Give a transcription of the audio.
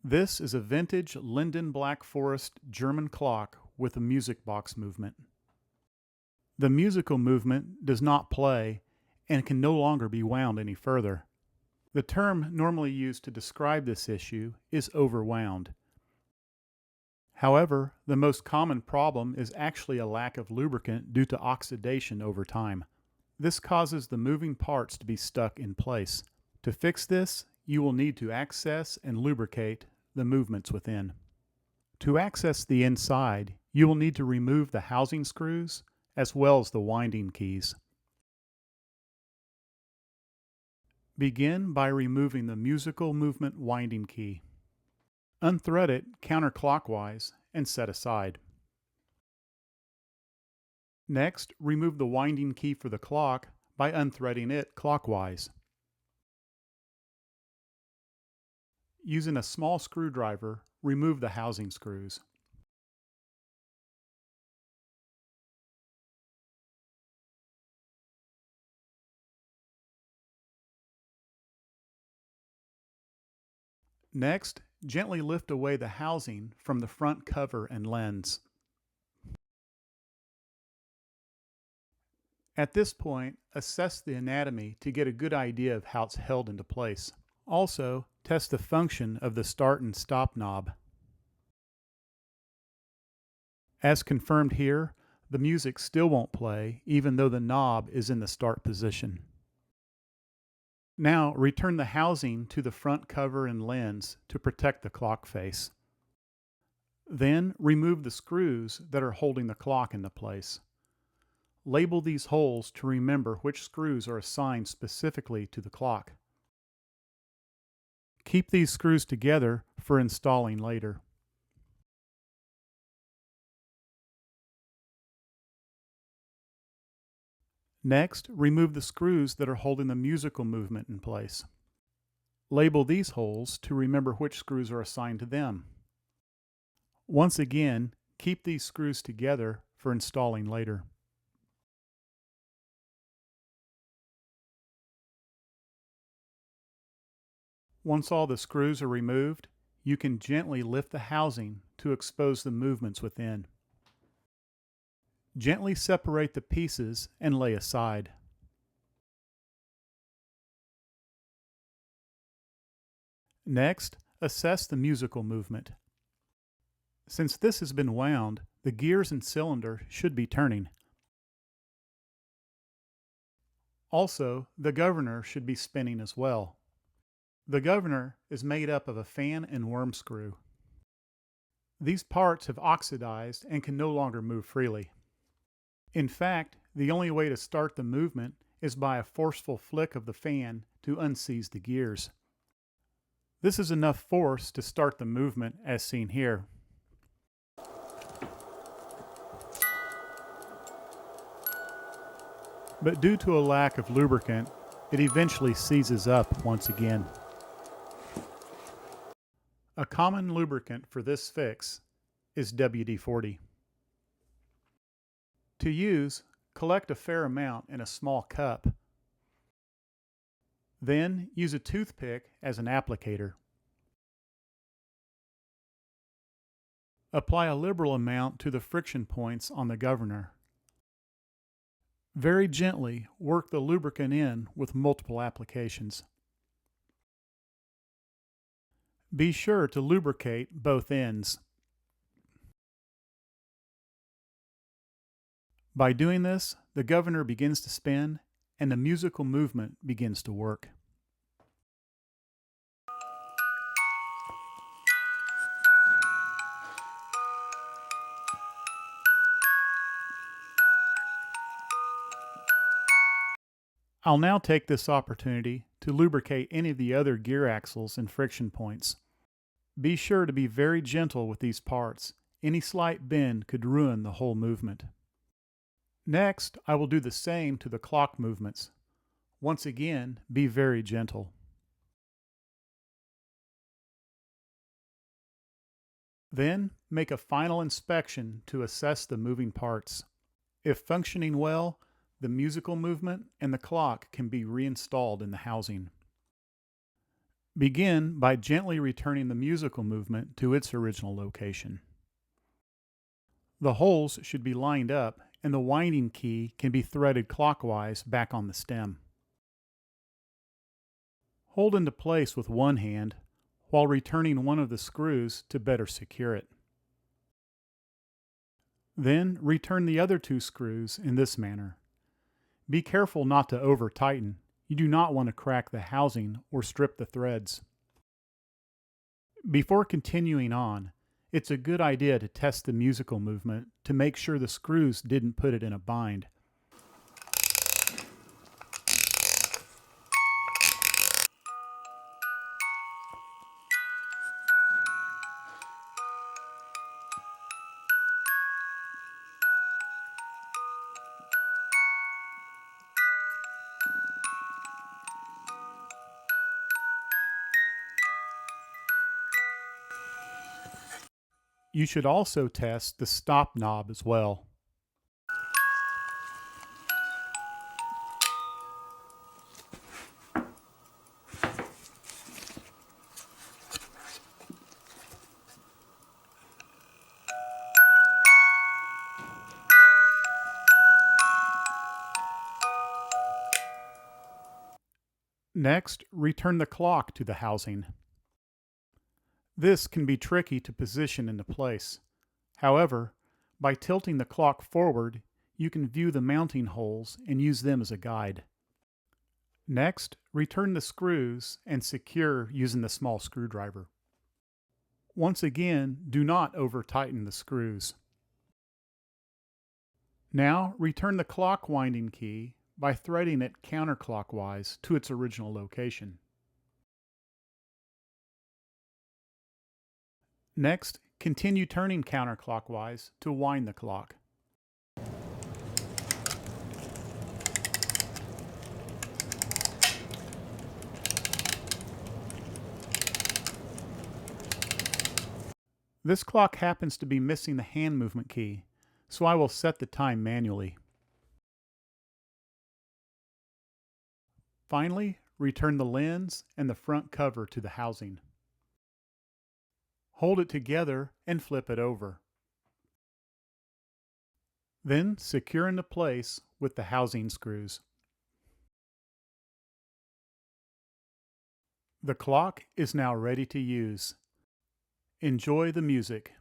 This is a vintage Linden Black Forest German clock with a music box movement. The musical movement does not play and can no longer be wound any further. The term normally used to describe this issue is overwound. However, the most common problem is actually a lack of lubricant due to oxidation over time. This causes the moving parts to be stuck in place. To fix this, you will need to access and lubricate the movements within. To access the inside, you will need to remove the housing screws as well as the winding keys. Begin by removing the musical movement winding key. Unthread it counterclockwise and set aside. Next, remove the winding key for the clock by unthreading it clockwise. Using a small screwdriver, remove the housing screws. Next, gently lift away the housing from the front cover and lens. At this point, assess the anatomy to get a good idea of how it's held into place. Also, test the function of the start and stop knob. As confirmed here, the music still won't play even though the knob is in the start position. Now return the housing to the front cover and lens to protect the clock face. Then remove the screws that are holding the clock into place. Label these holes to remember which screws are assigned specifically to the clock. Keep these screws together for installing later. Next, remove the screws that are holding the musical movement in place. Label these holes to remember which screws are assigned to them. Once again, keep these screws together for installing later. Once all the screws are removed, you can gently lift the housing to expose the movements within. Gently separate the pieces and lay aside. Next, assess the musical movement. Since this has been wound, the gears and cylinder should be turning. Also, the governor should be spinning as well. The governor is made up of a fan and worm screw. These parts have oxidized and can no longer move freely. In fact, the only way to start the movement is by a forceful flick of the fan to unseize the gears. This is enough force to start the movement as seen here. But due to a lack of lubricant, it eventually seizes up once again. A common lubricant for this fix is WD-40. To use, collect a fair amount in a small cup. Then use a toothpick as an applicator. Apply a liberal amount to the friction points on the governor. Very gently work the lubricant in with multiple applications. Be sure to lubricate both ends. By doing this, the governor begins to spin and the musical movement begins to work. I'll now take this opportunity to lubricate any of the other gear axles and friction points. Be sure to be very gentle with these parts. Any slight bend could ruin the whole movement. Next, I will do the same to the clock movements. Once again, be very gentle. Then, make a final inspection to assess the moving parts. If functioning well, the musical movement and the clock can be reinstalled in the housing. Begin by gently returning the musical movement to its original location. The holes should be lined up and the winding key can be threaded clockwise back on the stem. Hold into place with one hand while returning one of the screws to better secure it. Then return the other two screws in this manner. Be careful not to over-tighten. You do not want to crack the housing or strip the threads. Before continuing on, it's a good idea to test the musical movement to make sure the screws didn't put it in a bind. You should also test the stop knob as well. Next, return the clock to the housing. This can be tricky to position into place. However, by tilting the clock forward, you can view the mounting holes and use them as a guide. Next, return the screws and secure using the small screwdriver. Once again, do not over-tighten the screws. Now, return the clock winding key by threading it counterclockwise to its original location. Next, continue turning counterclockwise to wind the clock. This clock happens to be missing the hand movement key, so I will set the time manually. Finally, return the lens and the front cover to the housing. Hold it together and flip it over. Then secure into place with the housing screws. The clock is now ready to use. Enjoy the music.